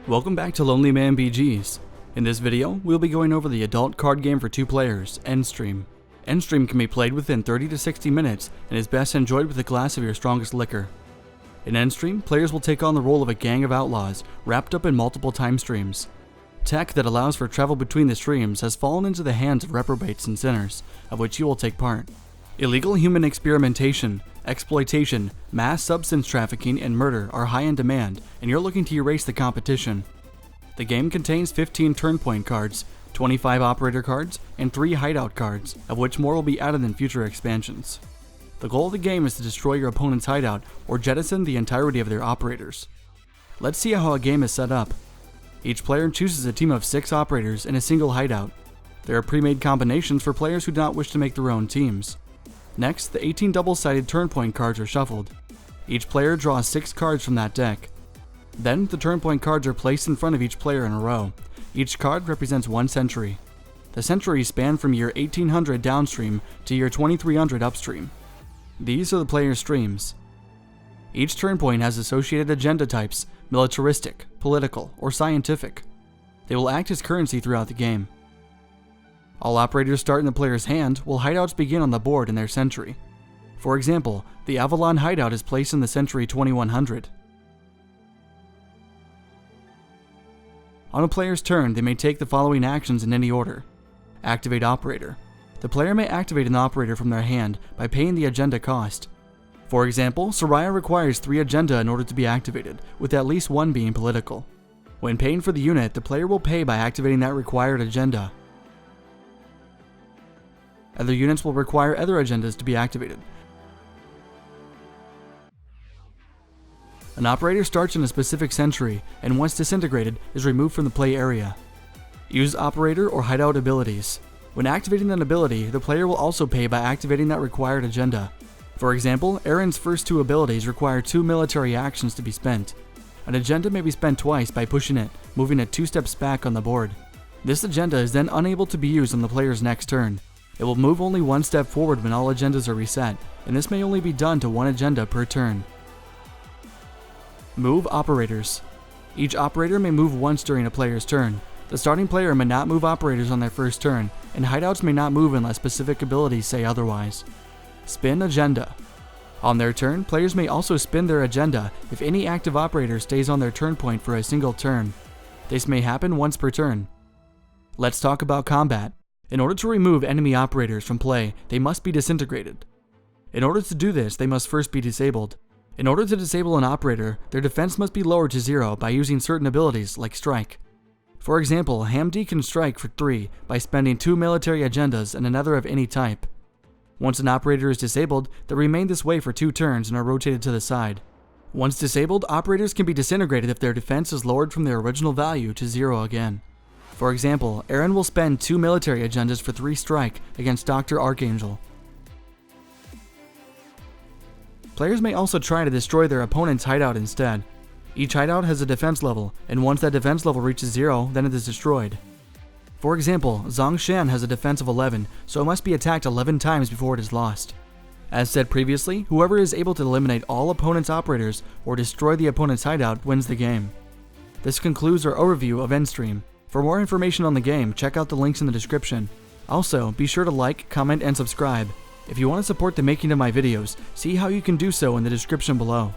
Welcome back to LonelyMan BGs. In this video, we'll be going over the adult card game for 2 players, EndStream. EndStream can be played within 30 to 60 minutes and is best enjoyed with a glass of your strongest liquor. In EndStream, players will take on the role of a gang of outlaws wrapped up in multiple time streams. Tech that allows for travel between the streams has fallen into the hands of reprobates and sinners, of which you will take part. Illegal human experimentation, exploitation, mass substance trafficking, and murder are high in demand, and you're looking to erase the competition. The game contains 15 turn point cards, 25 operator cards, and 3 hideout cards, of which more will be added in future expansions. The goal of the game is to destroy your opponent's hideout or jettison the entirety of their operators. Let's see how a game is set up. Each player chooses a team of 6 operators in a single hideout. There are pre-made combinations for players who do not wish to make their own teams. Next, the 18 double-sided turn point cards are shuffled. Each player draws 6 cards from that deck. Then, the turn point cards are placed in front of each player in a row. Each card represents 1 century. The centuries span from year 1800 downstream to year 2300 upstream. These are the player's streams. Each turn point has associated agenda types: militaristic, political, or scientific. They will act as currency throughout the game. All operators start in the player's hand, while hideouts begin on the board in their century. For example, the Avalon hideout is placed in the century 2100. On a player's turn, they may take the following actions in any order. Activate operator. The player may activate an operator from their hand by paying the agenda cost. For example, Soraya requires 3 agenda in order to be activated, with at least 1 being political. When paying for the unit, the player will pay by activating that required agenda. Other units will require other agendas to be activated. An operator starts in a specific century, and once disintegrated, is removed from the play area. Use operator or hideout abilities. When activating an ability, the player will also pay by activating that required agenda. For example, Aaron's first 2 abilities require 2 military actions to be spent. An agenda may be spent twice by pushing it, moving it 2 steps back on the board. This agenda is then unable to be used on the player's next turn. It will move only 1 step forward when all agendas are reset, and this may only be done to 1 agenda per turn. Move operators. Each operator may move once during a player's turn. The starting player may not move operators on their first turn, and hideouts may not move unless specific abilities say otherwise. Spin agenda. On their turn, players may also spin their agenda if any active operator stays on their turn point for a single turn. This may happen once per turn. Let's talk about combat. In order to remove enemy operators from play, they must be disintegrated. In order to do this, they must first be disabled. In order to disable an operator, their defense must be lowered to 0 by using certain abilities like strike. For example, Hamdi can strike for 3 by spending 2 military agendas and another of any type. Once an operator is disabled, they remain this way for 2 turns and are rotated to the side. Once disabled, operators can be disintegrated if their defense is lowered from their original value to 0 again. For example, Aaron will spend 2 military agendas for 3 strike against Dr. Archangel. Players may also try to destroy their opponent's hideout instead. Each hideout has a defense level, and once that defense level reaches 0, then it is destroyed. For example, Zongshan has a defense of 11, so it must be attacked 11 times before it is lost. As said previously, whoever is able to eliminate all opponent's operators or destroy the opponent's hideout wins the game. This concludes our overview of EndStream. For more information on the game, check out the links in the description. Also, be sure to like, comment, and subscribe. If you want to support the making of my videos, see how you can do so in the description below.